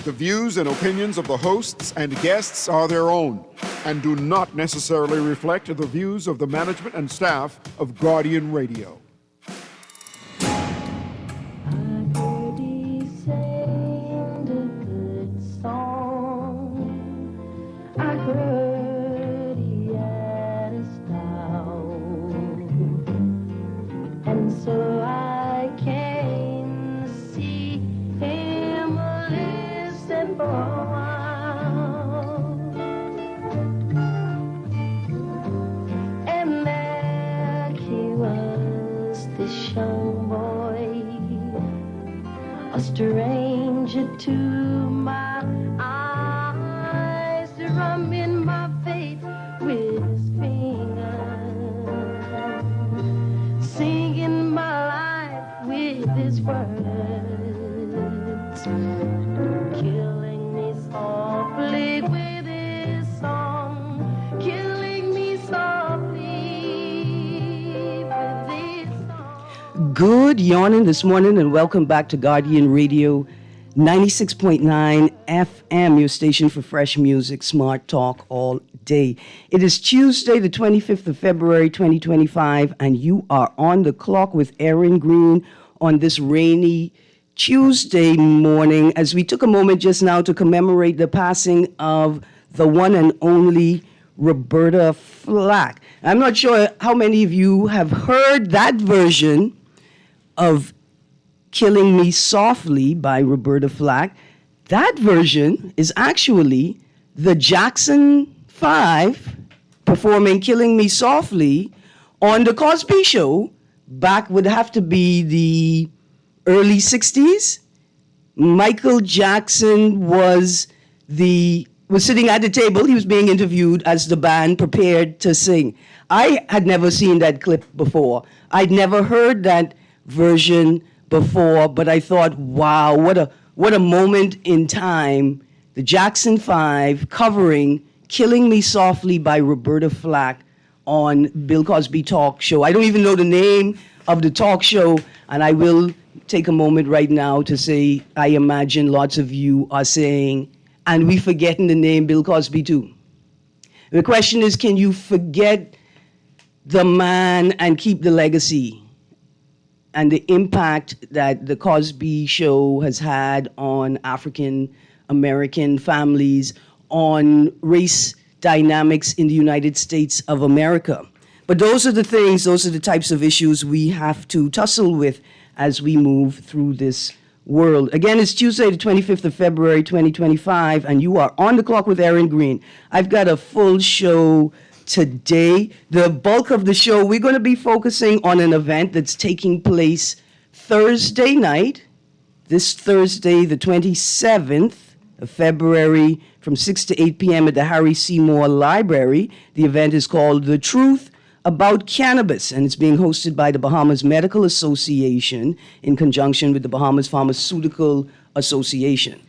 The views and opinions of the hosts and guests are their own and do not necessarily reflect the views of the management and staff of Guardian Radio. Stranger to my eyes, drumming my faith with his fingers, singing my life with his words, killing me softly with his song, killing me softly with his song. Good yawning this morning and welcome back to Guardian Radio 96.9 FM, your station for fresh music, smart talk all day. It is Tuesday, the 25th of February, 2025, and you are on the clock with Erin, Greene on this rainy Tuesday morning as we took a moment just now to commemorate the passing of the one and only Roberta Flack. I'm not sure how many of you have heard that version of Killing Me Softly by Roberta Flack. That version is actually the Jackson 5 performing Killing Me Softly on the Cosby Show back would have to be the early 60s. Michael Jackson was sitting at the table. He was being interviewed as the band prepared to sing. I had never seen that clip before. I'd never heard that version before, but I thought, wow, what a moment in time. The Jackson 5 covering Killing Me Softly by Roberta Flack on Bill Cosby Talk Show. I don't even know the name of the talk show, and I will take a moment right now to say, I imagine lots of you are saying, and we forgetting the name Bill Cosby too. The question is, can you forget the man and keep the legacy? And the impact that the Cosby Show has had on African American families, on race dynamics in the United States of America. But those are the types of issues we have to tussle with as we move through this world. Again, it's Tuesday, the 25th of February, 2025, and you are on the clock with Erin Greene. I've got a full show today. The bulk of the show, we're going to be focusing on an event that's taking place Thursday night, this Thursday, the 27th of February, from 6 to 8 p.m. at the Harry Seymour Library. The event is called The Truth About Cannabis, and it's being hosted by the Bahamas Medical Association in conjunction with the Bahamas Pharmaceutical Association.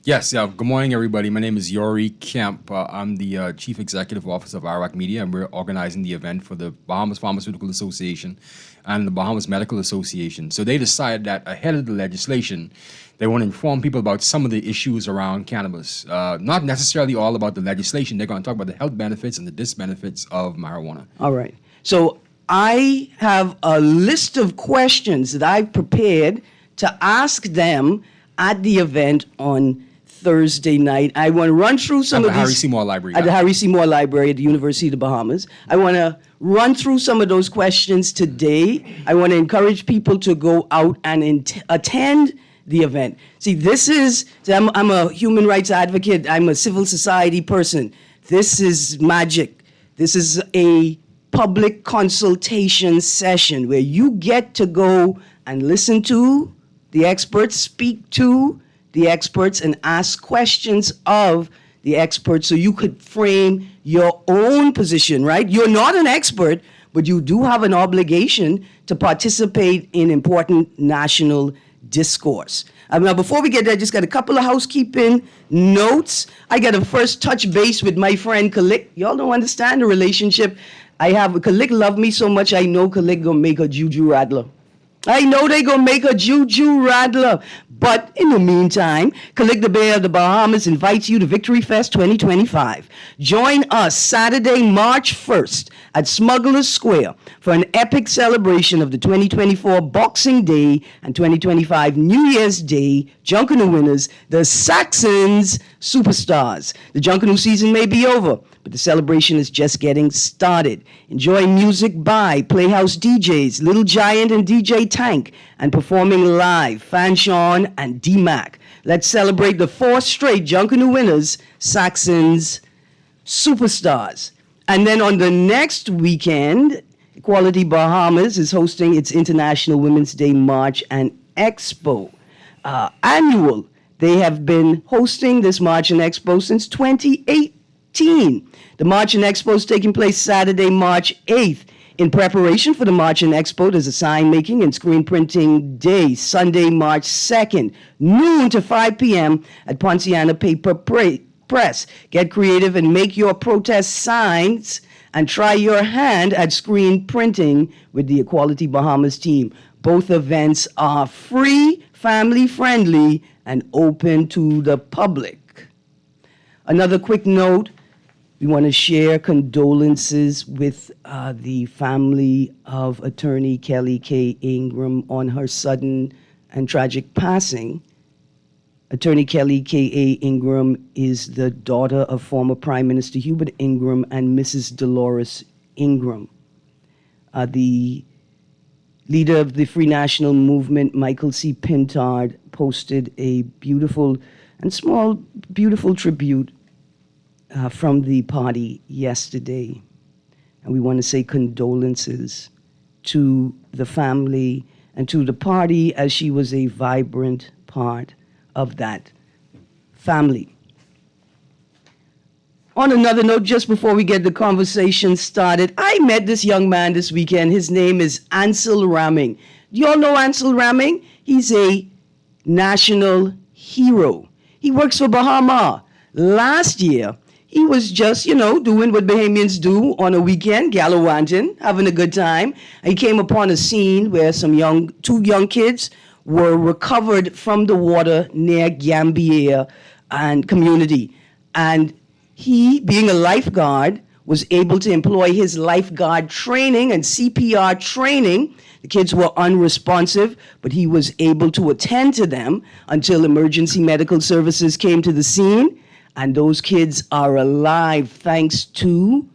Yes, good morning, everybody. My name is Yori Kemp. I'm the Chief Executive Officer of Iraq Media, and we're organizing the event for the Bahamas Pharmaceutical Association and the Bahamas Medical Association. So they decided that ahead of the legislation, they want to inform people about some of the issues around cannabis. Not necessarily all about the legislation. They're going to talk about the health benefits and the disbenefits of marijuana. All right. So I have a list of questions that I've prepared to ask them at the event on Thursday night. I want to run through some of these. At the Harry Seymour Library. At the Harry Seymour Library at the University of the Bahamas. I want to run through some of those questions today. I want to encourage people to go out and attend the event. See, I'm a human rights advocate. I'm a civil society person. This is magic. This is a public consultation session where you get to go and listen to the experts, speak to the experts, and ask questions of the experts so you could frame your own position, right? You're not an expert, but you do have an obligation to participate in important national discourse. Now, before we get there, I just got a couple of housekeeping notes. I got to first touch base with my friend Kalik. Y'all don't understand the relationship I have with Kalik. Love me so much, I know Kalik gonna make a juju rattler. I know they gonna make a juju rattler. But in the meantime, Calig the Bear of the Bahamas invites you to Victory Fest 2025. Join us Saturday, March 1st at Smugglers Square for an epic celebration of the 2024 Boxing Day and 2025 New Year's Day Junkanoo winners, the Saxons Superstars. The Junkanoo season may be over, but the celebration is just getting started. Enjoy music by Playhouse DJs, Little Giant and DJ Tank, and performing live, Fanshawn and D-Mac. Let's celebrate the 4 straight Junkanoo winners, Saxons Superstars. And then on the next weekend, Equality Bahamas is hosting its International Women's Day March and Expo. Annual. They have been hosting this March and Expo since 2018. The March and Expo is taking place Saturday, March 8th. In preparation for the March and Expo, there's a sign making and screen printing day, Sunday, March 2nd, noon to 5 p.m. at Ponciana Paper Press. Get creative and make your protest signs and try your hand at screen printing with the Equality Bahamas team. Both events are free, family friendly, and open to the public. Another quick note. We want to share condolences with the family of attorney Kelly K. Ingram on her sudden and tragic passing. Attorney Kelly K. A. Ingram is the daughter of former Prime Minister Hubert Ingram and Mrs. Dolores Ingram. The leader of the Free National Movement, Michael C. Pintard, posted a beautiful tribute from the party yesterday. And we want to say condolences to the family and to the party, as she was a vibrant part of that family. On another note, just before we get the conversation started, I met this young man this weekend. His name is Ansel Ramming. Do you all know Ansel Ramming? He's a national hero. He works for Bahama. Last year, he was just, doing what Bahamians do on a weekend, gallivanting, having a good time. He came upon a scene where two young kids were recovered from the water near Gambier and community. And he, being a lifeguard, was able to employ his lifeguard training and CPR training. The kids were unresponsive, but he was able to attend to them until emergency medical services came to the scene. And those kids are alive thanks to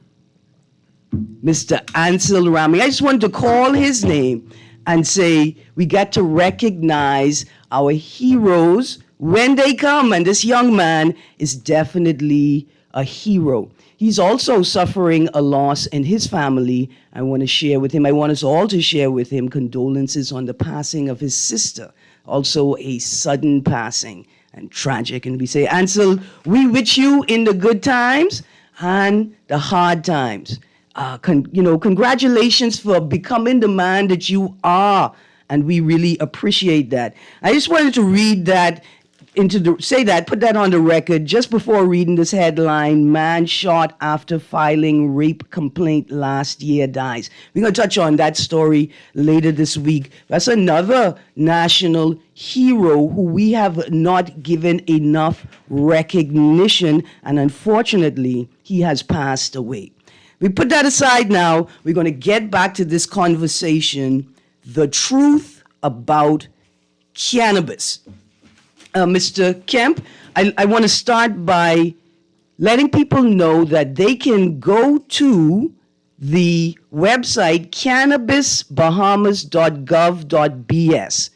Mr. Ansel Rami. I just wanted to call his name and say we got to recognize our heroes when they come. And this young man is definitely a hero. He's also suffering a loss in his family. I want us all to share with him condolences on the passing of his sister, also a sudden passing. And tragic. And we say, Ansel, we with you in the good times and the hard times. Congratulations for becoming the man that you are. And we really appreciate that. I just wanted to read that, put that on the record just before reading this headline, man shot after filing rape complaint last year dies. We're going to touch on that story later this week. That's another national hero who we have not given enough recognition, and unfortunately, he has passed away. We put that aside now. We're going to get back to this conversation, the truth about cannabis. Mr. Kemp, I want to start by letting people know that they can go to the website cannabisbahamas.gov.bs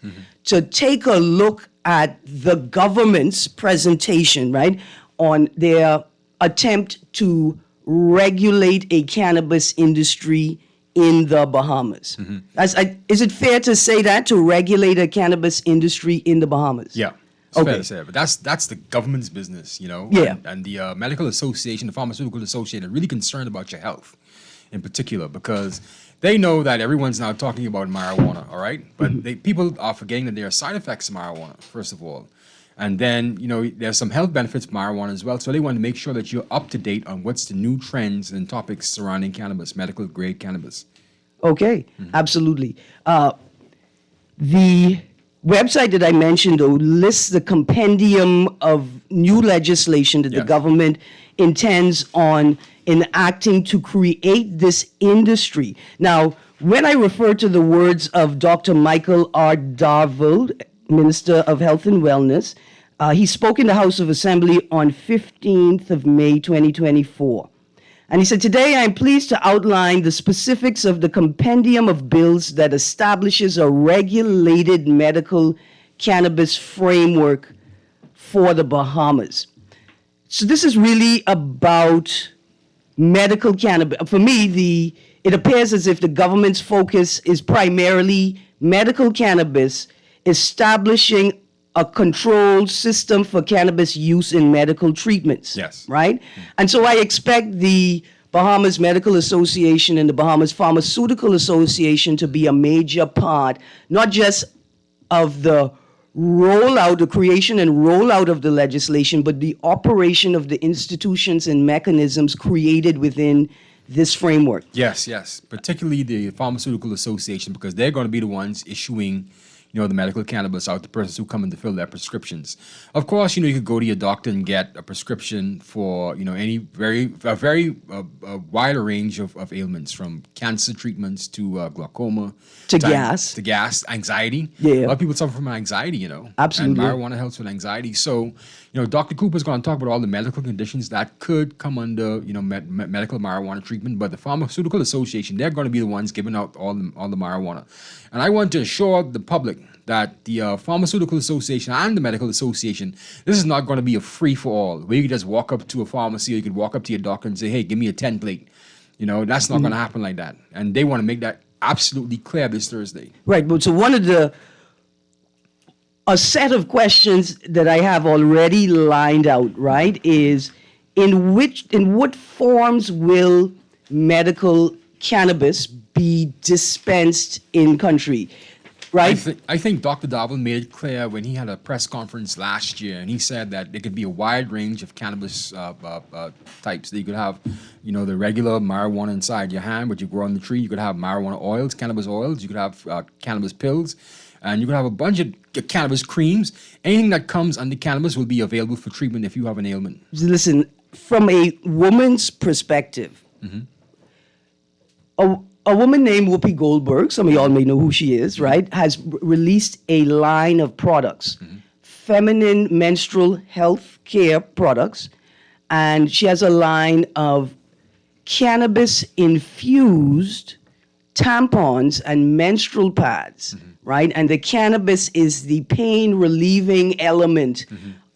to take a look at the government's presentation, right, on their attempt to regulate a cannabis industry in the Bahamas. Is it fair to say that, to regulate a cannabis industry in the Bahamas? Yeah. It's fair to say, but that's the government's business, Yeah. And the medical association, the pharmaceutical association, are really concerned about your health, in particular, because they know that everyone's now talking about marijuana, all right? But people are forgetting that there are side effects to marijuana, first of all, and then there's some health benefits to marijuana as well. So they want to make sure that you're up to date on what's the new trends and topics surrounding cannabis, medical grade cannabis. Okay, absolutely. The website that I mentioned, though, lists the compendium of new legislation that the Yes. government intends on enacting to create this industry. Now, when I refer to the words of Dr. Michael R. Darville, Minister of Health and Wellness, he spoke in the House of Assembly on 15th of May, 2024. And he said, today I am pleased to outline the specifics of the compendium of bills that establishes a regulated medical cannabis framework for the Bahamas. So this is really about medical cannabis. For me, it appears as if the government's focus is primarily medical cannabis, establishing a control system for cannabis use in medical treatments. Yes. Right? And so I expect the Bahamas Medical Association and the Bahamas Pharmaceutical Association to be a major part, not just of the rollout, the creation and rollout of the legislation, but the operation of the institutions and mechanisms created within this framework. Yes, yes. Particularly the Pharmaceutical Association, because they're going to be the ones issuing, the medical cannabis out to persons who come in to fill their prescriptions. Of course, you could go to your doctor and get a prescription for, any very wider range of ailments, from cancer treatments to glaucoma. To gas. To gas, anxiety. Yeah. A lot of people suffer from anxiety, Absolutely. And marijuana helps with anxiety. So, Dr. Cooper's going to talk about all the medical conditions that could come under, medical marijuana treatment. But the Pharmaceutical Association, they're going to be the ones giving out all the marijuana. And I want to assure the public that the Pharmaceutical Association and the Medical Association, this is not going to be a free-for-all, where you can just walk up to a pharmacy or you could walk up to your doctor and say, hey, give me a 10 plate. That's not going to happen like that. And they want to make that absolutely clear this Thursday. Right, but so a set of questions that I have already lined out, right, is in what forms will medical cannabis be dispensed in country, right? I think Dr. Darville made it clear when he had a press conference last year, and he said that there could be a wide range of cannabis types. That you could have, the regular marijuana inside your hand, which you grow on the tree. You could have marijuana oils, cannabis oils. You could have cannabis pills. And you could have a bunch of cannabis creams. Anything that comes under cannabis will be available for treatment if you have an ailment. Listen, from a woman's perspective, a woman named Whoopi Goldberg, some of y'all may know who she is, right, has released a line of products, feminine menstrual health care products, and she has a line of cannabis-infused tampons and menstrual pads, right? And the cannabis is the pain-relieving element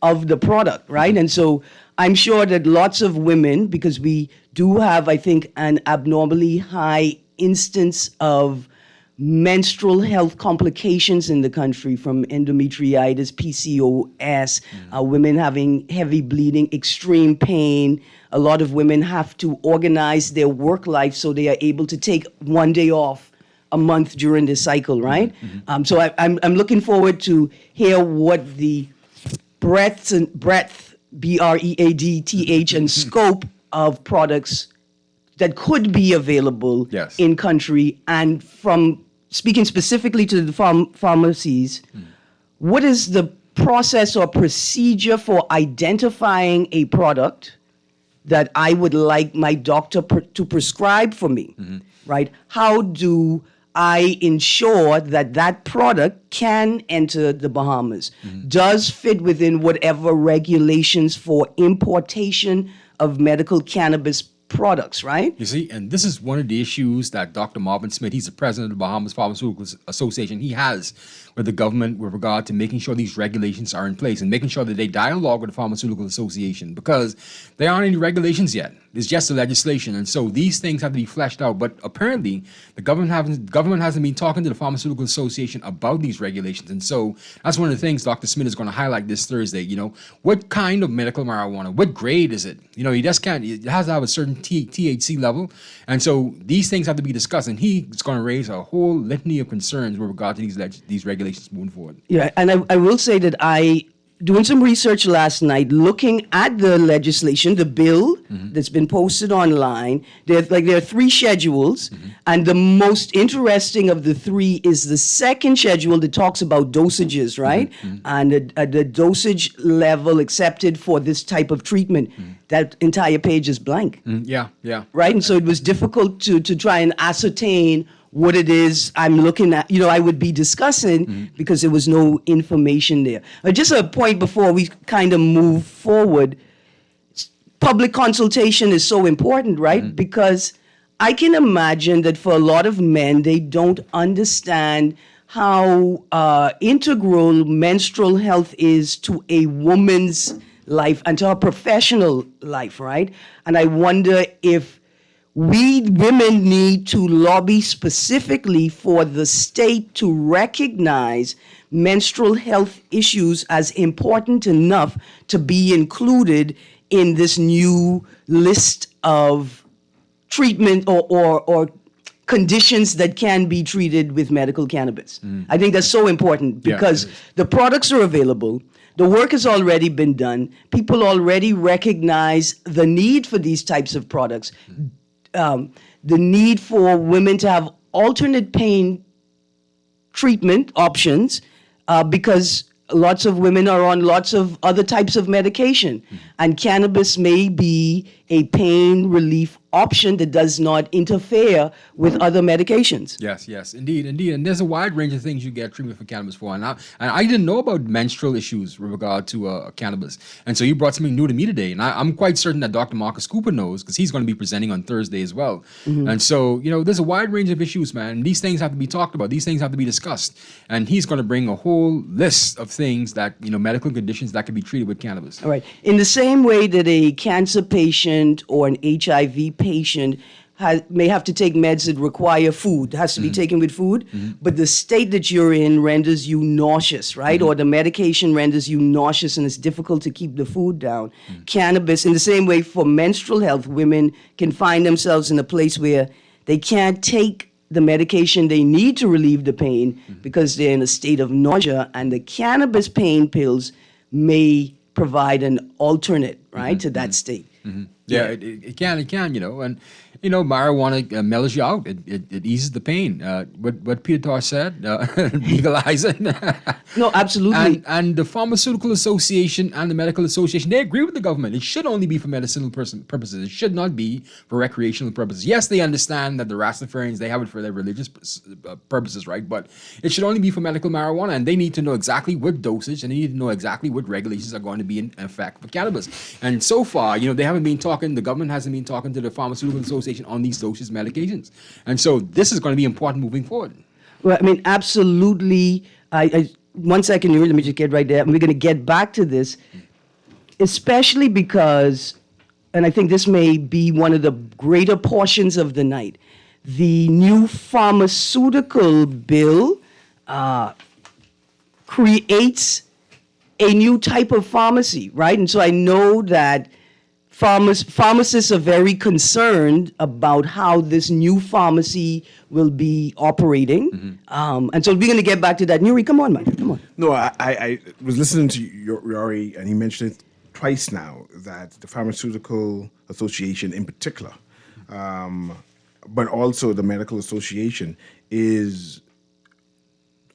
of the product, right? And so I'm sure that lots of women, because we do have, I think, an abnormally high instance of menstrual health complications in the country, from endometritis, PCOS, women having heavy bleeding, extreme pain. A lot of women have to organize their work life so they are able to take one day off a month during the cycle, right? So I'm looking forward to hear what the breadth, BREADTH, and scope of products that could be available Yes. in country. And from speaking specifically to the pharmacies, what is the process or procedure for identifying a product that I would like my doctor to prescribe for me, right? How do I ensure that that product can enter the Bahamas, does fit within whatever regulations for importation of medical cannabis products, right? You see, and this is one of the issues that Dr. Marvin Smith, he's the president of the Bahamas Pharmaceutical Association, he has with the government with regard to making sure these regulations are in place and making sure that they dialogue with the Pharmaceutical Association, because there aren't any regulations yet. It's just the legislation. And so these things have to be fleshed out. But apparently, the government hasn't been talking to the Pharmaceutical Association about these regulations. And so that's one of the things Dr. Smith is going to highlight this Thursday. What kind of medical marijuana? What grade is it? You just can't, it has to have a certain THC level. And so these things have to be discussed. And he's going to raise a whole litany of concerns with regard to these regulations moving forward. Yeah, and I will say that I doing some research last night, looking at the legislation, the bill that's been posted online. There are 3 schedules, and the most interesting of the 3 is the second schedule that talks about dosages, right? And the dosage level accepted for this type of treatment. That entire page is blank. Yeah, yeah. Right? And so it was difficult to try and ascertain what it is I'm looking at, I would be discussing because there was no information there. Just a point before we kind of move forward. Public consultation is so important, right? Because I can imagine that for a lot of men, they don't understand how integral menstrual health is to a woman's life and to her professional life, right? And I wonder if we women need to lobby specifically for the state to recognize menstrual health issues as important enough to be included in this new list of treatment or conditions that can be treated with medical cannabis. I think that's so important because the products are available. The work has already been done. People already recognize the need for these types of products. The need for women to have alternate pain treatment options because lots of women are on lots of other types of medication. And cannabis may be a pain relief option that does not interfere with other medications. Yes, indeed. And there's a wide range of things you get treatment for cannabis for. And I didn't know about menstrual issues with regard to cannabis. And so you brought something new to me today. And I'm quite certain that Dr. Marcus Cooper knows because he's going to be presenting on Thursday as well. And so, there's a wide range of issues, man. These things have to be talked about. These things have to be discussed. And he's going to bring a whole list of things that, medical conditions that can be treated with cannabis. All right. In the same way that a cancer patient or an HIV patient may have to take meds that require food, has to be taken with food, but the state that you're in renders you nauseous, right? Or the medication renders you nauseous and it's difficult to keep the food down. Cannabis, in the same way for menstrual health, women can find themselves in a place where they can't take the medication they need to relieve the pain because they're in a state of nausea, and the cannabis pain pills may provide an alternate, right, to that state. Yeah, it can, and marijuana mellows you out. It eases the pain. What Peter Tosh said, legalize it. No, absolutely. And the Pharmaceutical Association and the Medical Association, they agree with the government. It should only be for medicinal purposes. It should not be for recreational purposes. Yes, they understand that the Rastafarians, they have it for their religious purposes, right? But it should only be for medical marijuana, and they need to know exactly what dosage, and they need to know exactly what regulations are going to be in effect for cannabis. And so far, the government hasn't been talking to the Pharmaceutical Association on these dosage medications. And so this is going to be important moving forward. Well, absolutely. I 1 second, Yuri, let me just get right there. And we're going to get back to this, especially because, and I think this may be one of the greater portions of the night, the new pharmaceutical bill creates a new type of pharmacy, right? And so I know that pharmacists are very concerned about how this new pharmacy will be operating. And so we're going to get back to that. Nuri, come on, Mike, come on. No, I was listening to Yori, and he mentioned it twice now, that the Pharmaceutical Association in particular, but also the Medical Association, is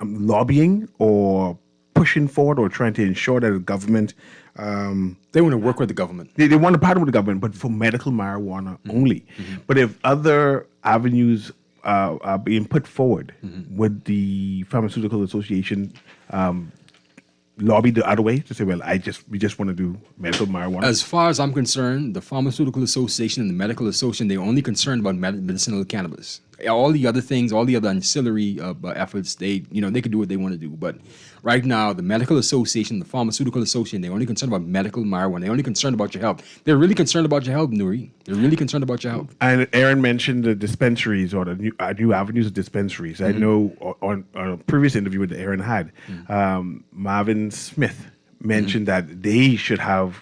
lobbying or pushing forward or trying to ensure that the government... they want to work with the government. They want to partner with the government, but for medical marijuana only. But if other avenues are being put forward, would the Pharmaceutical Association lobby the other way to say, well, we just want to do medical marijuana? As far as I'm concerned, the Pharmaceutical Association and the Medical Association, they're only concerned about medicinal cannabis. All the other things, all the other ancillary efforts, they could do what they want to do. But right now, the Medical Association, the Pharmaceutical Association, they're only concerned about medical marijuana. They're only concerned about your health. They're really concerned about your health, Nuri. They're really concerned about your health. And Erin mentioned the dispensaries or the new avenues of dispensaries. I know on a previous interview that Erin had, Marvin Smith mentioned that they should have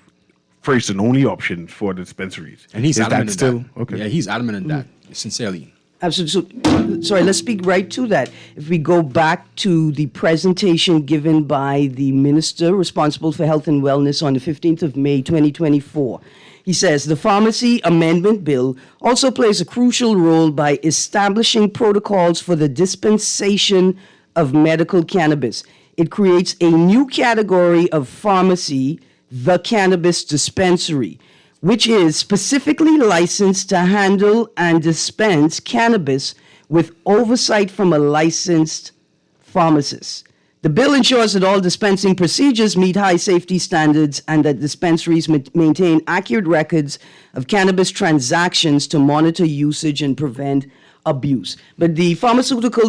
first and only option for the dispensaries. And he's adamant in still that. okay? Yeah, he's adamant in that, sincerely. Absolutely. So, sorry, let's speak right to that. If we go back to the presentation given by the minister responsible for health and wellness on the 15th of May, 2024, he says the Pharmacy Amendment Bill also plays a crucial role by establishing protocols for the dispensation of medical cannabis. It creates a new category of pharmacy, the cannabis dispensary, which is specifically licensed to handle and dispense cannabis with oversight from a licensed pharmacist. The bill ensures that all dispensing procedures meet high safety standards and that dispensaries maintain accurate records of cannabis transactions to monitor usage and prevent abuse. But the Pharmaceutical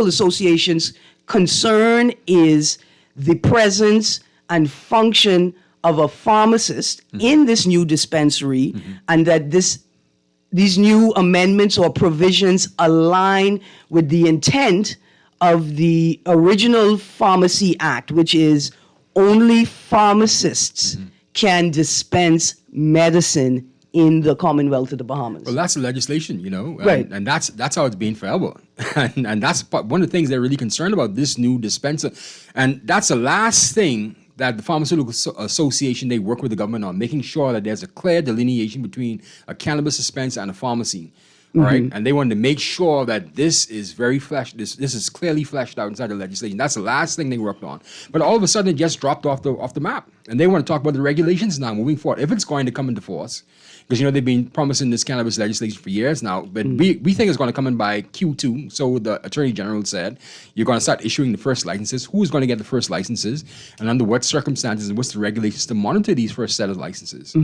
Association's concern is the presence and function of a pharmacist in this new dispensary, and that these new amendments or provisions align with the intent of the original Pharmacy Act, which is only pharmacists can dispense medicine in the Commonwealth of the Bahamas. Well, that's the legislation, Right. and that's how it's been forever. and that's one of the things they're really concerned about, this new dispenser. And that's the last thing that the Pharmaceutical Association, they work with the government on, making sure that there's a clear delineation between a cannabis dispenser and a pharmacy. All right, and they wanted to make sure that this is very this is clearly fleshed out inside the legislation. That's the last thing they worked on. But all of a sudden, it just dropped off the map, and they want to talk about the regulations now moving forward, if it's going to come into force. Because they've been promising this cannabis legislation for years now, but we think it's going to come in by Q2. So the Attorney General said you're going to start issuing the first licenses. Who's going to get the first licenses, and under what circumstances, and what's the regulations to monitor these first set of licenses?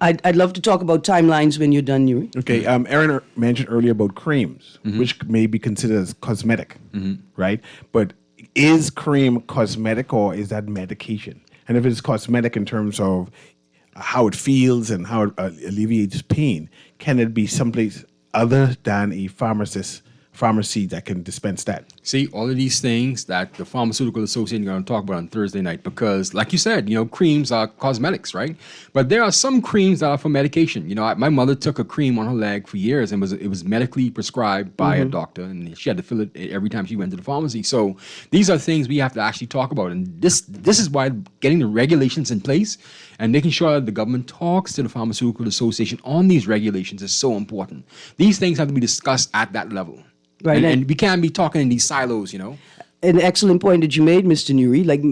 I'd love to talk about timelines when you're done, Nuri. Okay, Erin mentioned earlier about creams, which may be considered as cosmetic, right? But is cream cosmetic or is that medication? And if it's cosmetic in terms of how it feels and how it alleviates pain, can it be someplace other than a pharmacy that can dispense that? See, all of these things that the Pharmaceutical Association is going to talk about on Thursday night, because like you said, creams are cosmetics, right? But there are some creams that are for medication. My mother took a cream on her leg for years, and it was medically prescribed by a doctor, and she had to fill it every time she went to the pharmacy. So these are things we have to actually talk about. And this is why getting the regulations in place and making sure that the government talks to the Pharmaceutical Association on these regulations is so important. These things have to be discussed at that level. Right, And we can't be talking in these silos, An excellent point that you made, Mr. Nuri, like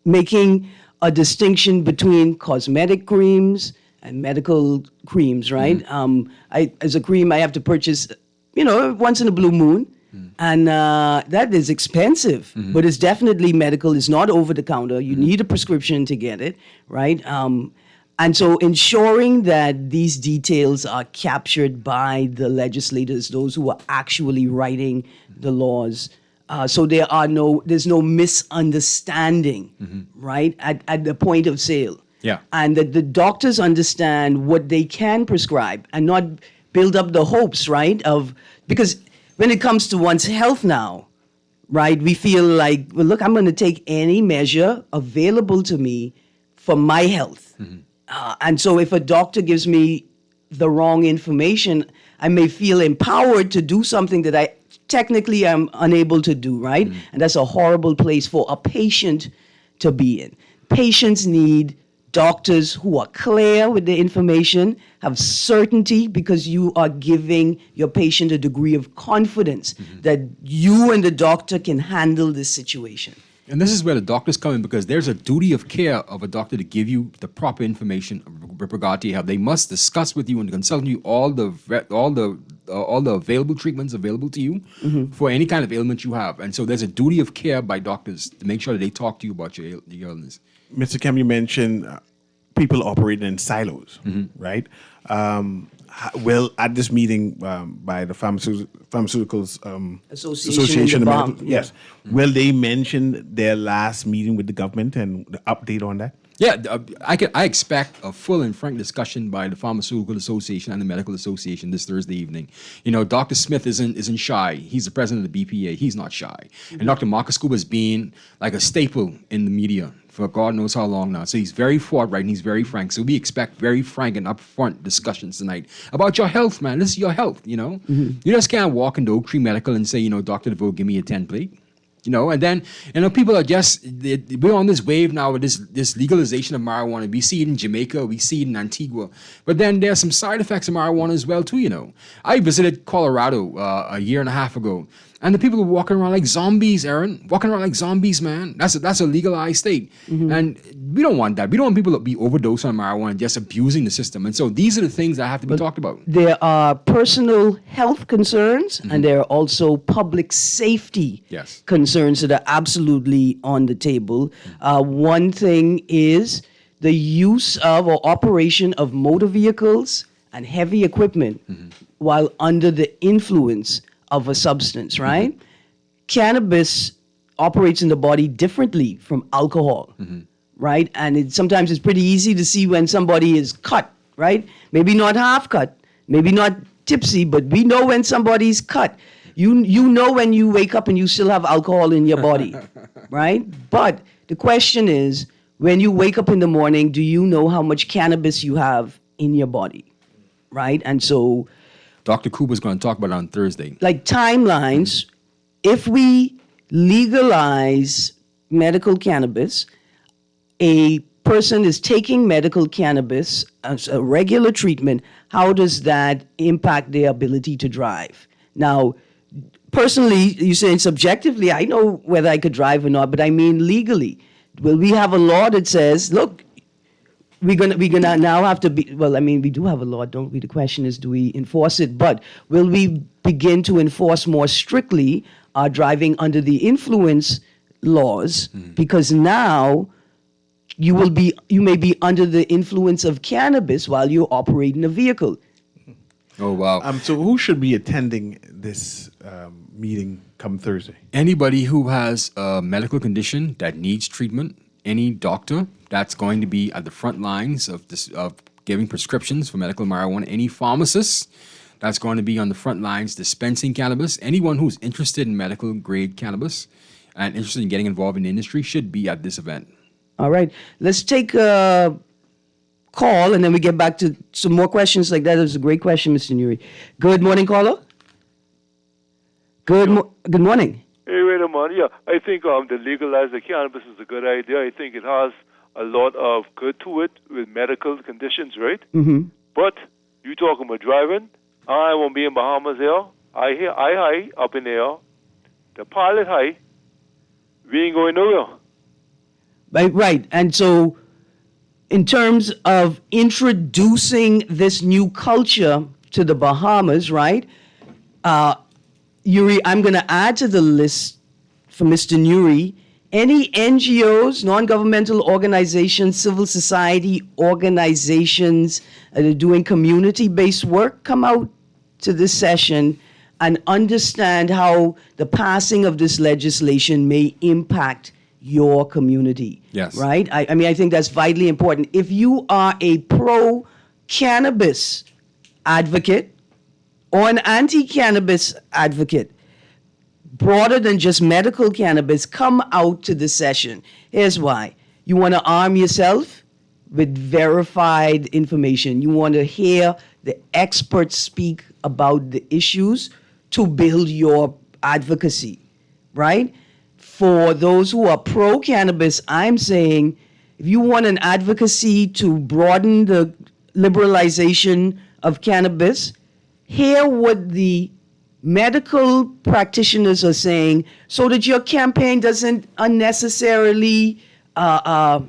making a distinction between cosmetic creams and medical creams, right? As a cream, I have to purchase, once in a blue moon, and that is expensive, but it's definitely medical. It's not over the counter. You need a prescription to get it, right? And so ensuring that these details are captured by the legislators, those who are actually writing the laws, so there's no misunderstanding, right, at the point of sale. Yeah. And that the doctors understand what they can prescribe and not build up the hopes, right, because when it comes to one's health now, right, we feel like, well, look, I'm going to take any measure available to me for my health. And so if a doctor gives me the wrong information, I may feel empowered to do something that I technically am unable to do, right? And that's a horrible place for a patient to be in. Patients need doctors who are clear with the information, have certainty, because you are giving your patient a degree of confidence that you and the doctor can handle this situation. And this is where the doctors come in, because there's a duty of care of a doctor to give you the proper information with regard to your health. They must discuss with you and consult with you all the available treatments available to you for any kind of ailment you have. And so there's a duty of care by doctors to make sure that they talk to you about your illness. Mr. Kemp, you mentioned people operating in silos, right? Well, at this meeting by the Pharmaceuticals Association yes, will they mention their last meeting with the government and the update on that? Yeah, I expect a full and frank discussion by the Pharmaceutical Association and the Medical Association this Thursday evening. You know, Dr. Smith isn't shy. He's the president of the BPA. He's not shy. And Dr. Marcus Cooper has been like a staple in the media for God knows how long now. So he's very forthright and he's very frank. So we expect very frank and upfront discussions tonight about your health, man. This is your health, you know. You just can't walk into Oak Tree Medical and say, you know, Dr. DeVoe, give me a 10 plate. You know, and then, you know, people are just, we're on this wave now with this legalization of marijuana. We see it in Jamaica, we see it in Antigua. But then there's some side effects of marijuana as well, too, you know. I visited Colorado a year and a half ago, and the people were walking around like zombies, Erin. Walking around like zombies, man. That's a legalized state. And we don't want that. We don't want people to be overdosed on marijuana and just abusing the system. And so these are the things that have to be talked about. There are personal health concerns, and there are also public safety Yes. concerns that are absolutely on the table. One thing is the use of or operation of motor vehicles and heavy equipment while under the influence of a substance, right? Cannabis operates in the body differently from alcohol, right? And sometimes it's pretty easy to see when somebody is cut, right? Maybe not half cut, maybe not tipsy, but we know when somebody's cut. You know when you wake up and you still have alcohol in your body, right? But the question is, when you wake up in the morning, do you know how much cannabis you have in your body, right? And so, Dr. Cooper's going to talk about it on Thursday. like timelines, if we legalize medical cannabis, a person is taking medical cannabis as a regular treatment, how does that impact their ability to drive? Now, personally, you're saying subjectively, I know whether I could drive or not, but I mean legally. Will we have a law that says, look, we're gonna now have to be, well, I mean, we do have a law, don't we? The question is, do we enforce it? But will we begin to enforce more strictly our driving under the influence laws? Because now you may be under the influence of cannabis while you're operating a vehicle. Oh, wow. So who should be attending this meeting come Thursday? Anybody who has a medical condition that needs treatment, any doctor that's going to be at the front lines of giving prescriptions for medical marijuana, any pharmacist that's going to be on the front lines dispensing cannabis, anyone who's interested in medical grade cannabis and interested in getting involved in the industry should be at this event. All right, let's take a call and then we get back to some more questions like that. That was a great question, Mr. Nuri. Good morning, caller. Good morning. Hey, wait a minute. Yeah, I think the legalize the cannabis is a good idea. I think it has a lot of good to it with medical conditions, right? Mm-hmm. But you talking about driving? I won't be in Bahamas here. I high up in there. The pilot high. We ain't going nowhere. Right. And so in terms of introducing this new culture to the Bahamas, right? Yuri, I'm going to add to the list for Mr. Nuri, any NGOs, non-governmental organizations, civil society organizations that are doing community-based work, come out to this session and understand how the passing of this legislation may impact your community. Yes. Right? I mean, I think that's vitally important. If you are a pro-cannabis advocate or an anti-cannabis advocate, broader than just medical cannabis, come out to the session. Here's why. You want to arm yourself with verified information. You want to hear the experts speak about the issues to build your advocacy, right? For those who are pro-cannabis, I'm saying if you want an advocacy to broaden the liberalization of cannabis, hear what the medical practitioners are saying so that your campaign doesn't unnecessarily, I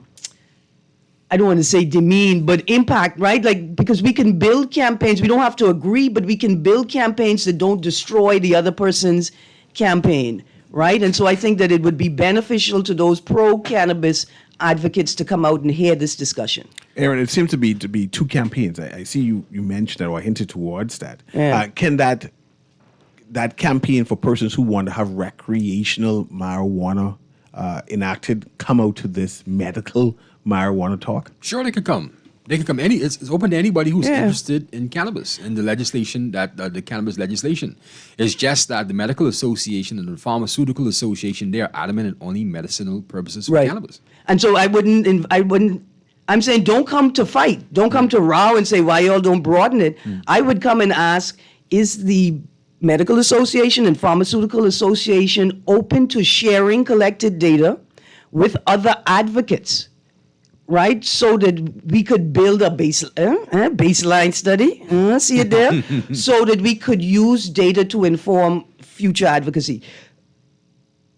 don't want to say demean, but impact, right? Like, because we can build campaigns, we don't have to agree, but we can build campaigns that don't destroy the other person's campaign, right? And so I think that it would be beneficial to those pro-cannabis advocates to come out and hear this discussion. Erin, it seems to be two campaigns. I see you mentioned that or hinted towards that. Yeah. Can that campaign for persons who want to have recreational marijuana enacted come out to this medical marijuana talk? Sure, they could come. They can come. It's open to anybody who's Yeah. interested in cannabis and the legislation that the cannabis legislation. It's just that the medical association and the pharmaceutical association, they are adamant in only medicinal purposes for Right. cannabis. And so I wouldn't. I'm saying don't come to fight. Don't come to row and say why y'all don't broaden it. I would come and ask: is the medical association and pharmaceutical association open to sharing collected data with other advocates? Right, so that we could build a baseline study, see it there, so that we could use data to inform future advocacy.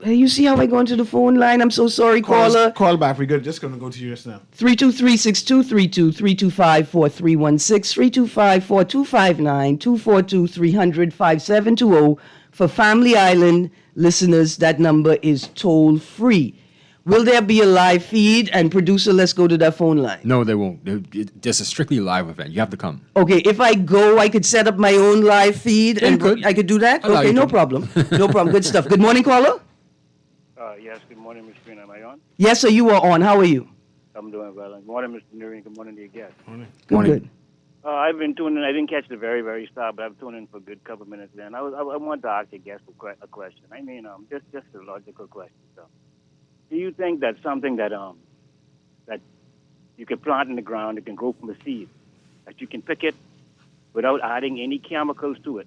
You see how I go into the phone line? I'm so sorry, caller. Call back. We're just going to go to you just now. 323-6232, 325-4316, 325-4259, 242-300-5720. For Family Island listeners, that number is toll free. Will there be a live feed? And producer, let's go to that phone line. No, they won't. There's a strictly live event. You have to come. Okay, if I go, I could set up my own live feed, Yeah, you and could. I could do that? Allow Okay, you no to. problem. No problem. Good stuff. Good morning, caller. Yes, good morning, Ms. Greene. Am I on? Yes, sir, you are on. How are you? I'm doing well. Good morning, Mr. Erin. Good morning to your guest. Good, Morning. good. I've been tuning in. I didn't catch the very, very start, but I've tuned in for a good couple minutes there. And I wanted to ask your guest a question. I mean, just a logical question. So, do you think that something that that you can plant in the ground, it can grow from a seed, that you can pick it without adding any chemicals to it?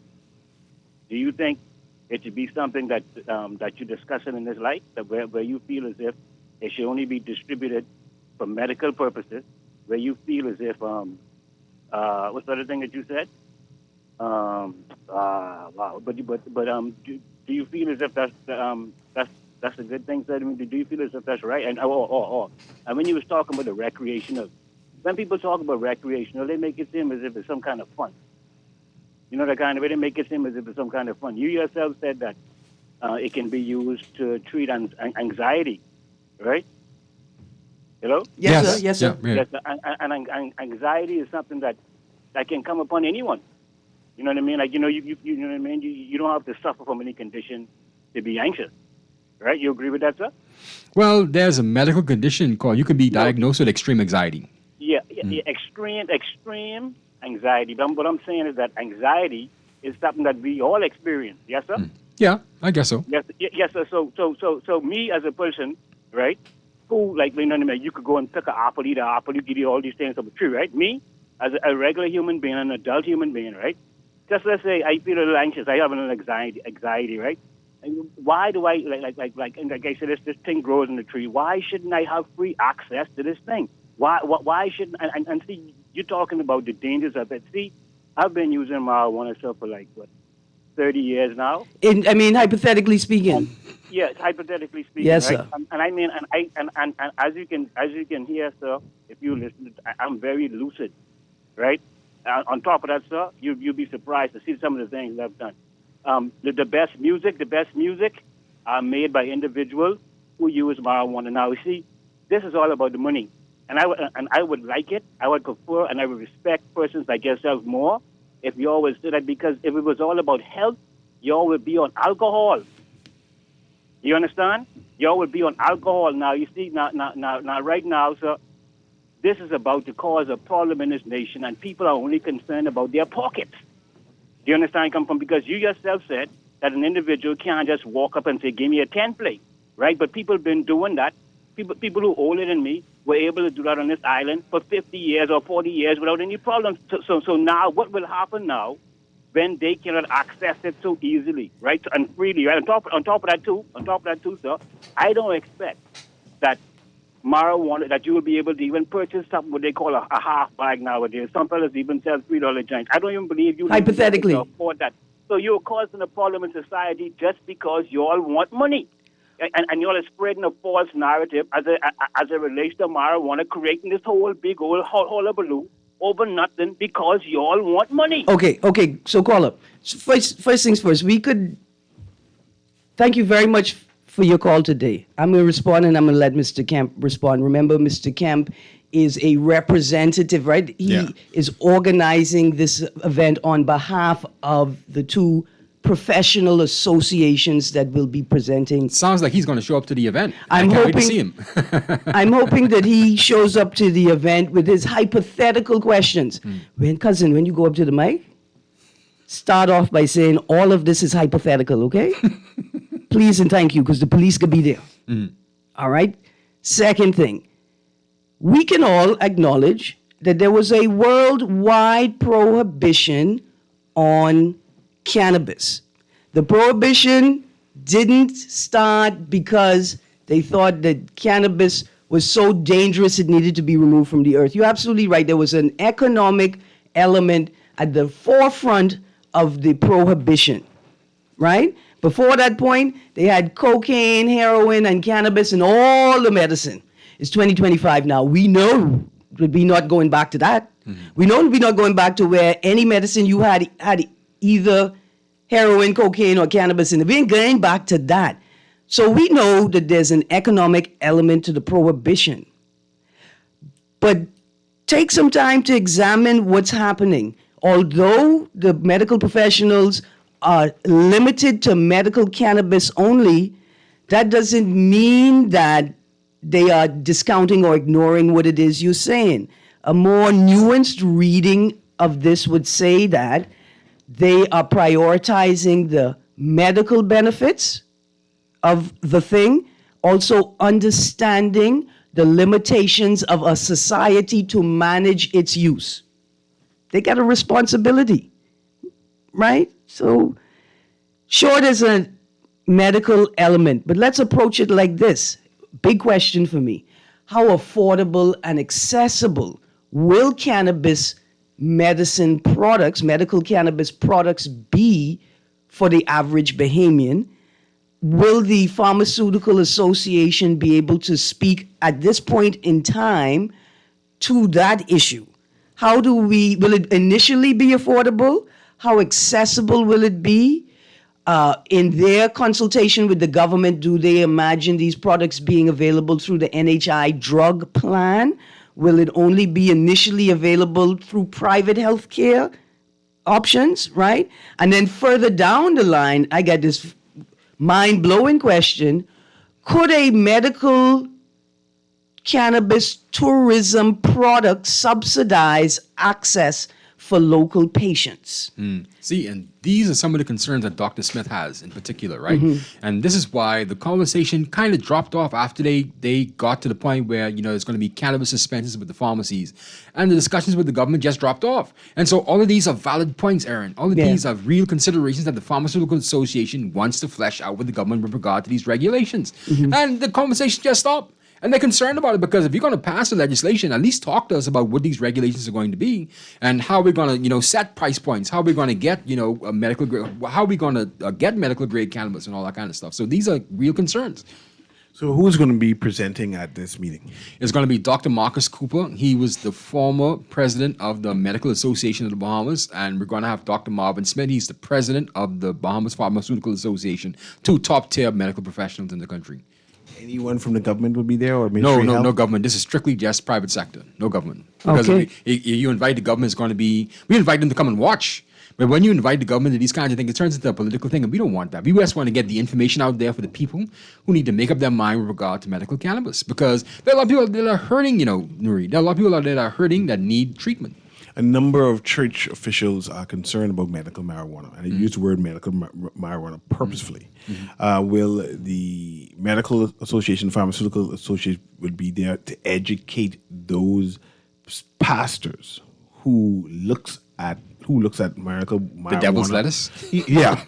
Do you think it should be something that that you're discussing in this light, that where you feel as if it should only be distributed for medical purposes, where you feel as if what's the other thing that you said? Wow. But do you feel as if that's a good thing? So, I mean, do you feel as if that's right? And and when you was talking about the recreational, when people talk about recreational, they make it seem as if it's some kind of fun. You know, the kind of way they make it seem as if it's some kind of fun. You yourself said that it can be used to treat anxiety, right? Hello? Yes, sir. Yes, sir. Yeah, yeah. Yes, and anxiety is something that can come upon anyone. You know what I mean? Like, you know what I mean? You don't have to suffer from any condition to be anxious, right? You agree with that, sir? Well, there's a medical condition called, you can be diagnosed with extreme anxiety. Yeah, extreme anxiety. But what I'm saying is that anxiety is something that we all experience. Yes, sir? Yeah, I guess so. Yes, sir. So me as a person, right? Who, like, you know what I mean? You could go and pick an apple, eat an apple, you could eat all these things from a tree, right? Me, as a regular human being, an adult human being, right? Just let's say I feel a little anxious, I have a little anxiety, right? And why do I, like I said, this thing grows in the tree. Why shouldn't I have free access to this thing? Why shouldn't, and see, you're talking about the dangers of it. See, I've been using marijuana for 30 years now. I mean, hypothetically speaking. Yes, hypothetically speaking. Yes, right? sir. And I mean, and as you can hear, sir, if you listen, I'm very lucid, right? On top of that, sir, you'll be surprised to see some of the things I've done. The best music are made by individuals who use marijuana. Now, you see, this is all about the money, and I would like it. I would prefer, and I would respect persons like yourself more if you always do that, because if it was all about health, you all would be on alcohol. You understand? You all would be on alcohol. Now, you see, now, right now, sir, this is about to cause a problem in this nation, and people are only concerned about their pockets. Do you understand? Come from, because you yourself said that an individual can't just walk up and say, "Give me a 10 plate," right? But people have been doing that. People who older than me were able to do that on this island for 50 years or 40 years without any problems. So now, what will happen now when they cannot access it so easily, right, and freely, right? On top of that too, sir, I don't expect that marijuana, that you will be able to even purchase something what they call a half bag nowadays. Some fellas even sell $3 joints. I don't even believe you Hypothetically can afford that. So you're causing a problem in society just because you all want money. And you all are spreading a false narrative as it relates to marijuana, creating this whole big old hullabaloo over nothing because you all want money. Okay. So, caller, first things first. We could thank you very much for your call today. I'm going to respond, and I'm going to let Mr. Kemp respond. Remember, Mr. Kemp is a representative, right? He is organizing this event on behalf of the two professional associations that will be presenting. Sounds like he's going to show up to the event. I'm I can't wait to hoping- see him. I'm hoping that he shows up to the event with his hypothetical questions. When you go up to the mic, start off by saying all of this is hypothetical, okay? Please and thank you, because the police could be there. All right? Second thing, we can all acknowledge that there was a worldwide prohibition on cannabis. The prohibition didn't start because they thought that cannabis was so dangerous it needed to be removed from the earth. You're absolutely right. There was an economic element at the forefront of the prohibition, right? Before that point, they had cocaine, heroin, and cannabis and all the medicine. It's 2025 now. We know that we're not going back to that. We know we're not going back to where any medicine you had either heroin, cocaine, or cannabis in it. We ain't going back to that. So we know that there's an economic element to the prohibition. But take some time to examine what's happening. Although the medical professionals are limited to medical cannabis only, that doesn't mean that they are discounting or ignoring what it is you're saying. A more nuanced reading of this would say that they are prioritizing the medical benefits of the thing, also understanding the limitations of a society to manage its use. They got a responsibility, right? So, sure, there's a medical element, but let's approach it like this. Big question for me. How affordable and accessible will cannabis medicine products, medical cannabis products, be for the average Bahamian? Will the Pharmaceutical Association be able to speak at this point in time to that issue? Will it initially be affordable? How accessible will it be? In their consultation with the government, do they imagine these products being available through the NHI drug plan? Will it only be initially available through private health care options, right? And then further down the line, I got this mind-blowing question. Could a medical cannabis tourism product subsidize access for local patients? See, and these are some of the concerns that Dr. Smith has in particular, right? And this is why the conversation kind of dropped off after they got to the point where, there's going to be cannabis suspensions with the pharmacies. And the discussions with the government just dropped off. And so all of these are valid points, Erin. All of these are real considerations that the Pharmaceutical Association wants to flesh out with the government with regard to these regulations. And the conversation just stopped. And they're concerned about it because if you're going to pass the legislation, at least talk to us about what these regulations are going to be and how we're going to, set price points, how we're going to get, a medical grade, how we're going to get medical grade cannabis and all that kind of stuff. So these are real concerns. So who's going to be presenting at this meeting? It's going to be Dr. Marcus Cooper. He was the former president of the Medical Association of the Bahamas. And we're going to have Dr. Marvin Smith. He's the president of the Bahamas Pharmaceutical Association, two top-tier medical professionals in the country. Anyone from the government will be there, or No government. This is strictly just private sector. No government. Because if you invite the government, it's going to be, we invite them to come and watch. But when you invite the government to these kinds of things, it turns into a political thing, and we don't want that. We just want to get the information out there for the people who need to make up their mind with regard to medical cannabis. Because there are a lot of people that are hurting, Nuri. There are a lot of people out there that are hurting that need treatment. A number of church officials are concerned about medical marijuana, and I use the word medical marijuana purposefully. Will the Medical Association, Pharmaceutical Association, would be there to educate those pastors who looks at marijuana? The devil's lettuce? Yeah.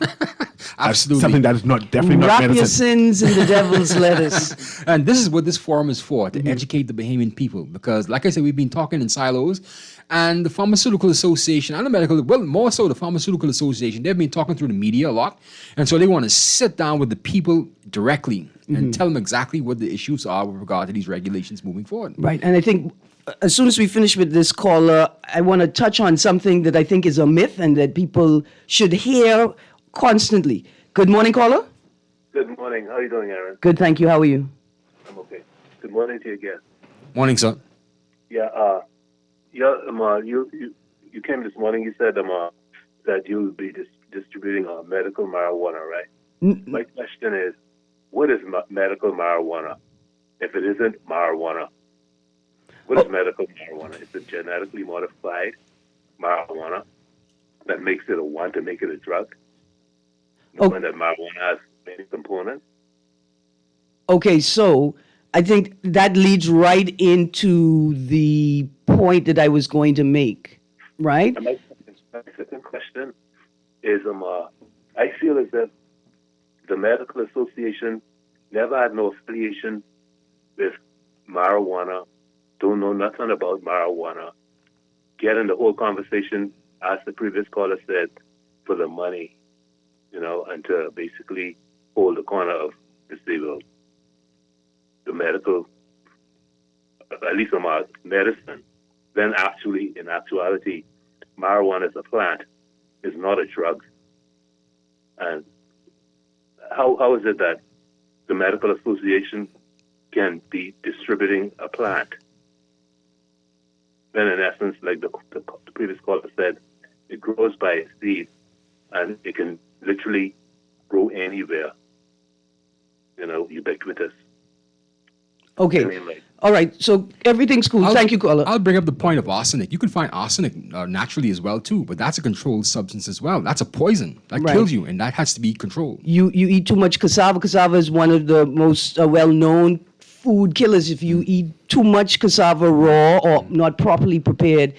Absolutely. Something that is definitely not Wrap your medicine. sins in the devil's lettuce. And this is what this forum is for, to educate the Bahamian people. Because, like I said, we've been talking in silos. And the Pharmaceutical Association and more so the Pharmaceutical Association, they've been talking through the media a lot. And so they want to sit down with the people directly and tell them exactly what the issues are with regard to these regulations moving forward. Right. And I think as soon as we finish with this caller, I want to touch on something that I think is a myth and that people should hear constantly. Good morning, caller. Good morning. How are you doing, Erin? Good, thank you. How are you? I'm okay. Good morning to you again. Morning, sir. You came this morning. You said that you would be distributing medical marijuana, right? My question is, what is medical marijuana? If it isn't marijuana, what is medical marijuana? Is it genetically modified marijuana that makes it to make it a drug? Knowing that marijuana has many components? Okay, so I think that leads right into the point that I was going to make, right? And my second question is, I feel as if the medical association never had no affiliation with marijuana, don't know nothing about marijuana, get in the whole conversation, as the previous caller said, for the money, and to basically hold the corner of disabled. The medical, at least medicine, then actually, in actuality, marijuana is a plant, is not a drug. And how is it that the medical association can be distributing a plant? Then, in essence, like the previous caller said, it grows by a seed, and it can literally grow anywhere. Ubiquitous. Okay. I mean, like, All right. So everything's cool. Thank you, caller. I'll bring up the point of arsenic. You can find arsenic naturally as well too, but that's a controlled substance as well. That's a poison that Right. kills you, and that has to be controlled. You eat too much cassava. Cassava is one of the most well-known food killers. If you eat too much cassava raw or not properly prepared,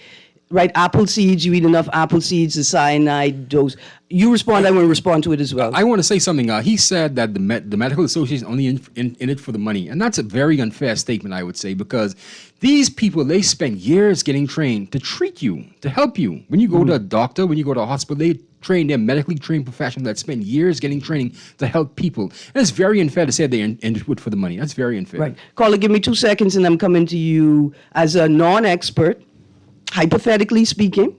right? Apple seeds, you eat enough apple seeds, the cyanide dose. You respond, I want to respond to it as well. I want to say something. He said that the medical association is only in it for the money, and that's a very unfair statement, I would say, because these people, they spend years getting trained to treat you, to help you. When you go to a doctor, when you go to a hospital, they're medically trained professionals that spend years getting training to help people. And it's very unfair to say they're in it for the money. That's very unfair. Right. Caller, give me 2 seconds and I'm coming to you as a non-expert, hypothetically speaking.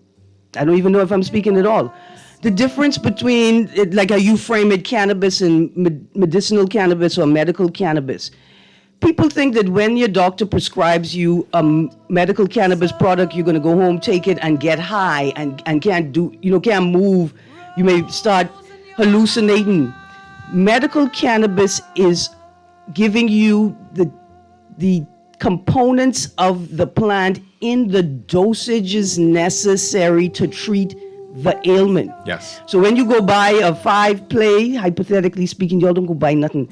I don't even know if I'm speaking at all. The difference between, like how you frame it, cannabis and medicinal cannabis or medical cannabis. People think that when your doctor prescribes you a medical cannabis product, you're going to go home, take it, and get high and can't move. You may start hallucinating. Medical cannabis is giving you the components of the plant in the dosages necessary to treat the ailment. Yes. So when you go buy a 5-play, hypothetically speaking, y'all don't go buy nothing.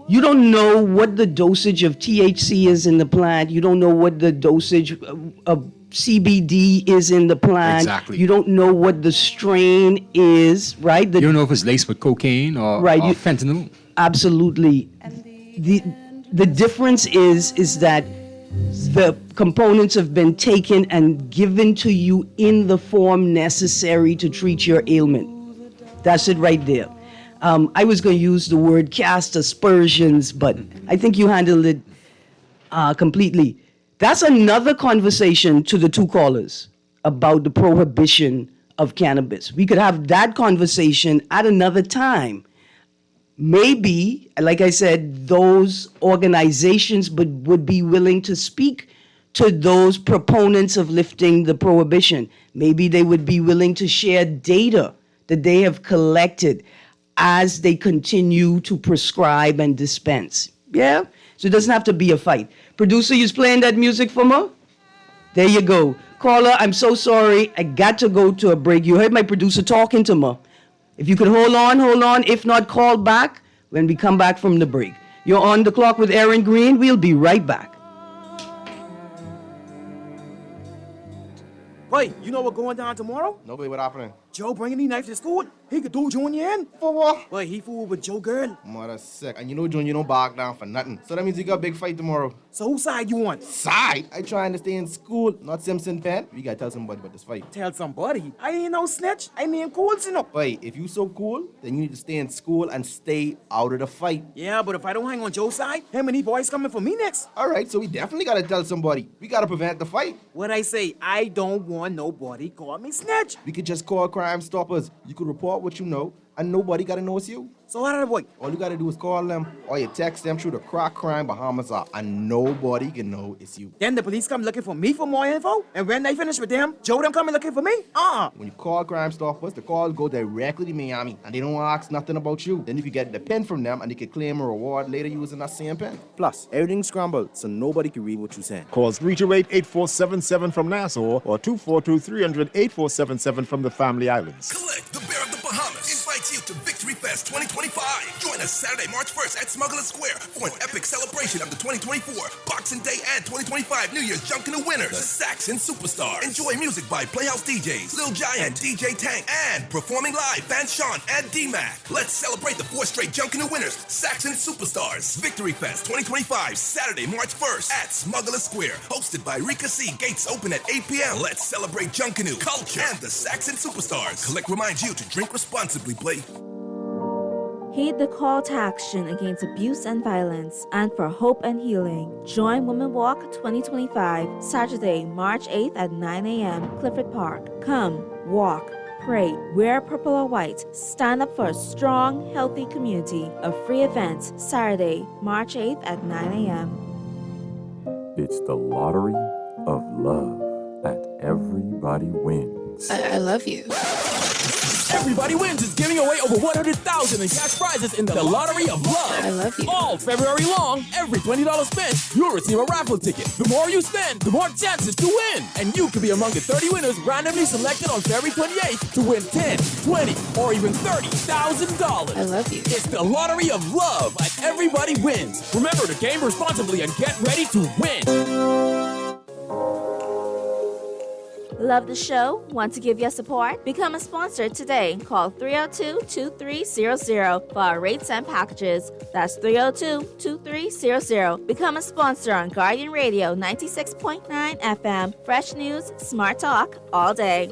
You don't know what the dosage of THC is in the plant. You don't know what the dosage of CBD is in the plant. Exactly. You don't know what the strain is, right? You don't know if it's laced with cocaine or fentanyl. Absolutely. The difference is that the components have been taken and given to you in the form necessary to treat your ailment. That's it right there. I was going to use the word cast aspersions, but I think you handled it completely. That's another conversation to the 2 callers about the prohibition of cannabis. We could have that conversation at another time. Maybe, like I said, those organizations would be willing to speak to those proponents of lifting the prohibition. Maybe they would be willing to share data that they have collected as they continue to prescribe and dispense. Yeah? So it doesn't have to be a fight. Producer, you's playing that music for me? There you go. Caller, I'm so sorry. I got to go to a break. You heard my producer talking to me. If you could hold on. If not, call back when we come back from the break. You're on the clock with Erin Greene. We'll be right back. Boy, you know what going down tomorrow? No, boy, what happening? Joe bringing these knives to school. He could do Junior in. For what? Boy, he fooled with Joe girl. Mother sick. And you know, John, you don't back down for nothing. So that means you got a big fight tomorrow. So whose side you on? Side? I trying to stay in school, not Simpson Pen. We gotta tell somebody about this fight. Tell somebody. I ain't no snitch. I mean cool, you know. Boy, if you so cool, then you need to stay in school and stay out of the fight. Yeah, but if I don't hang on Joe's side, him and he boys coming for me next. All right, so we definitely gotta tell somebody. We gotta prevent the fight. What I say, I don't want nobody call me snitch. We could just call Crime Stoppers. You could report what you know, and nobody gotta know it's you. So what are the boy? All you gotta do is call them or you text them through the Crack Crime Bahamas app and nobody can know it's you. Then the police come looking for me for more info? And when they finish with them, Joe them coming looking for me? When you call Crime Stoppers, the calls go directly to Miami and they don't ask nothing about you. Then you can get the pen from them and you can claim a reward later using that same pen. Plus, everything's scrambled so nobody can read what you're saying. Calls 328-8477 from Nassau or 242-300-8477 from the Family Islands. Collect the Bear of the Bahamas invites you to Victory Fest 2025. Join us Saturday, March 1st at Smuggler Square for an epic celebration of the 2024 Boxing Day and 2025 New Year's Junkin' Winners, the Saxon Superstars. Enjoy music by Playhouse DJs, Lil Giant, DJ Tank, and performing live, Van Sean and D-Mac. Let's celebrate the 4 straight Junkin' Winners, Saxon Superstars. Victory Fest 2025, Saturday, March 1st at Smuggler Square. Hosted by Rika C. Gates open at 8 p.m. Let's celebrate Junkanoo, culture, and the Saxon Superstars. Collect reminds you to drink responsibly, play. Heed the call to action against abuse and violence and for hope and healing. Join Women Walk 2025, Saturday, March 8th at 9 a.m., Clifford Park. Come, walk, pray, wear purple or white, stand up for a strong, healthy community. A free event, Saturday, March 8th at 9 a.m. It's the lottery of love at Everybody Wins. I love you. Everybody Wins is giving away over $100,000 in cash prizes in the Lottery of Love. I love you. All February long, every $20 spent, you'll receive a raffle ticket. The more you spend, the more chances to win. And you could be among the 30 winners randomly selected on February 28th to win $10, $20, or even $30,000. I love you. It's the Lottery of Love at Everybody Wins. Remember to game responsibly and get ready to win. Love the show? Want to give your support? Become a sponsor today. Call 302-2300 for our rates and packages. That's 302-2300. Become a sponsor on Guardian Radio 96.9 FM. Fresh news, smart talk, all day.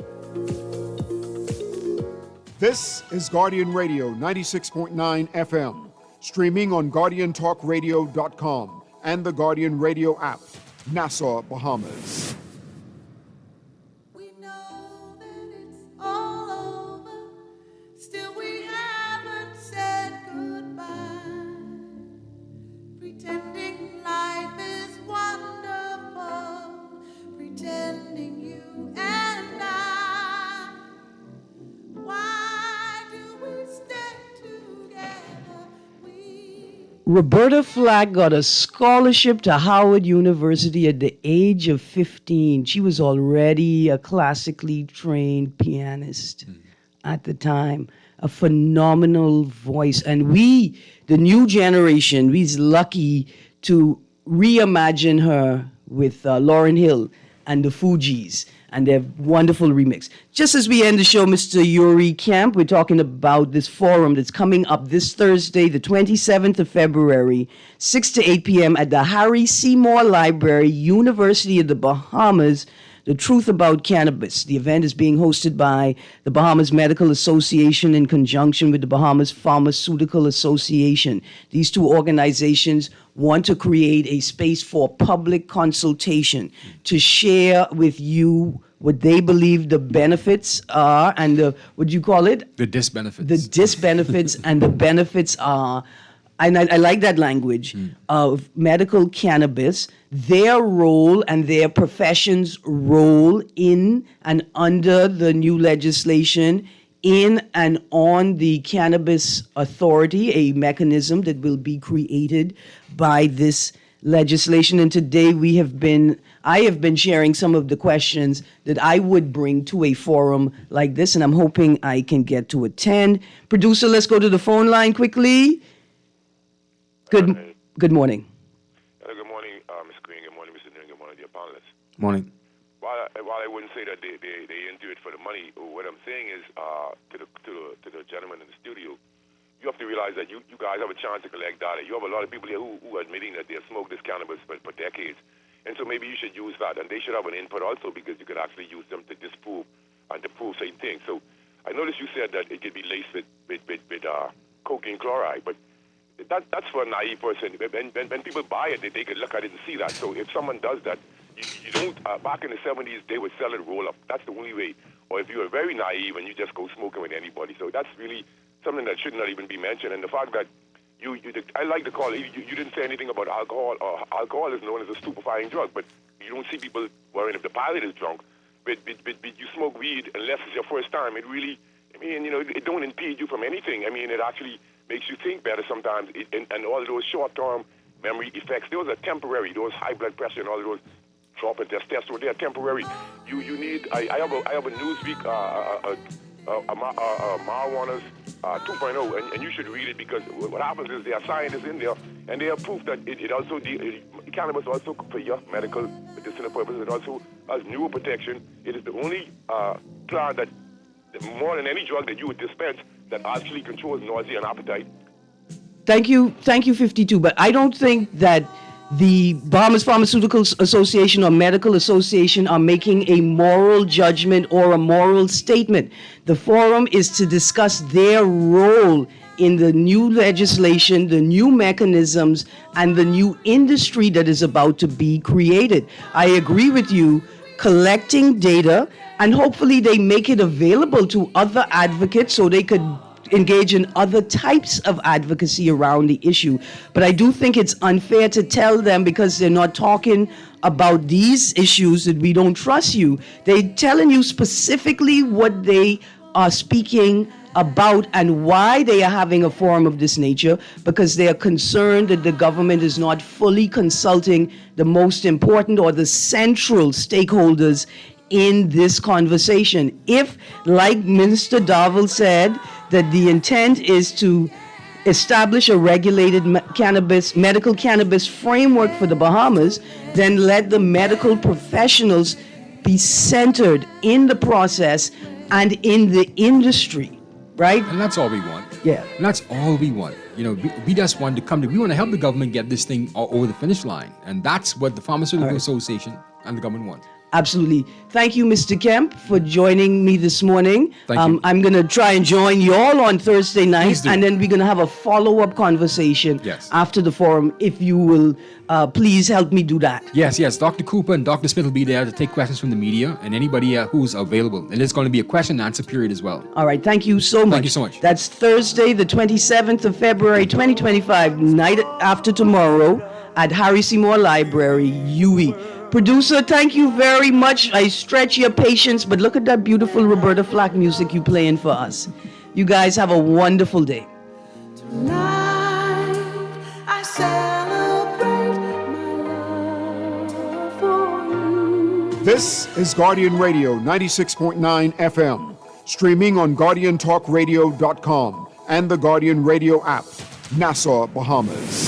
This is Guardian Radio 96.9 FM, streaming on GuardianTalkRadio.com and the Guardian Radio app, Nassau, Bahamas. Roberta Flack got a scholarship to Howard University at the age of 15. She was already a classically trained pianist at the time, a phenomenal voice. And we, the new generation, we's lucky to reimagine her with Lauryn Hill and the Fugees and their wonderful remix. Just as we end the show, Mr. Yuri Camp, we're talking about this forum that's coming up this Thursday, the 27th of February, 6 to 8 p.m. at the Harry Seymour Library, University of the Bahamas, The Truth About Cannabis. The event is being hosted by the Bahamas Medical Association in conjunction with the Bahamas Pharmaceutical Association. These two organizations want to create a space for public consultation to share with you what they believe the benefits are and the, what do you call it? The disbenefits. The disbenefits and the benefits are, and I like that language, of medical cannabis, their role and their profession's role in and under the new legislation, in and on the Cannabis Authority, a mechanism that will be created by this legislation. And today I have been sharing some of the questions that I would bring to a forum like this, and I'm hoping I can get to attend. Producer, let's go to the phone line quickly. Good morning. Good morning, Ms. Greene. Good morning, Mr. Erin. Good morning, dear panelists. Morning. While I wouldn't say that they into it for the money, what I'm saying is to the gentleman in the studio, you have to realize that you guys have a chance to collect data. You have a lot of people here who are admitting that they have smoked this cannabis for decades. And so maybe you should use that. And they should have an input also because you could actually use them to disprove and to prove certain things. So I noticed you said that it could be laced with cocaine chloride, but that's for a naive person. When people buy it, they can look at it and see that. So if someone does that, you don't, back in the 70s, they would sell it roll up. That's the only way. Or if you are very naive and you just go smoking with anybody. So that's really something that should not even be mentioned. And the fact that I like the call. You didn't say anything about alcohol. Alcohol is known as a stupefying drug, but you don't see people worrying if the pilot is drunk. But you smoke weed unless it's your first time. It really, it don't impede you from anything. It actually makes you think better sometimes. And all of those short-term memory effects, those are temporary. Those high blood pressure and all of those drop in testosterone, they are temporary. You need. I have a Newsweek marijuana's 2.0, and you should read it, because what happens is there are scientists in there, and they have proof that it also cannabis also for your medical medicinal purposes. It also has neuroprotection. It is the only plant that more than any drug that you would dispense that actually controls nausea and appetite. Thank you, 52. But I don't think that the Bahamas Pharmaceutical Association or Medical Association are making a moral judgment or a moral statement. The forum is to discuss their role in the new legislation, the new mechanisms, and the new industry that is about to be created. I agree with you, collecting data, and hopefully they make it available to other advocates so they could engage in other types of advocacy around the issue. But I do think it's unfair to tell them, because they're not talking about these issues, that we don't trust you. They're telling you specifically what they are speaking about and why they are having a forum of this nature, because they are concerned that the government is not fully consulting the most important or the central stakeholders in this conversation. If, like Minister Darville said, that the intent is to establish a regulated medical cannabis framework for the Bahamas, then let the medical professionals be centered in the process and in the industry, right? And that's all we want. Yeah. And that's all we want. We just want to we want to help the government get this thing over the finish line. And that's what the Pharmaceutical Association and the government want. Absolutely. Thank you, Mr. Kemp, for joining me this morning. Thank you. I'm going to try and join you all on Thursday night, and then we're going to have a follow-up conversation after the forum, if you will please help me do that. Yes. Dr. Cooper and Dr. Smith will be there to take questions from the media and anybody who's available. And there's going to be a question and answer period as well. All right. Thank you so much. Thank you so much. That's Thursday, the 27th of February, 2025, night after tomorrow at Harry Seymour Library, UE. Producer, thank you very much. I stretch your patience, but look at that beautiful Roberta Flack music you playing for us. You guys have a wonderful day. Tonight, I celebrate my love for you. This is Guardian Radio 96.9 FM, streaming on GuardianTalkRadio.com and the Guardian Radio app, Nassau, Bahamas.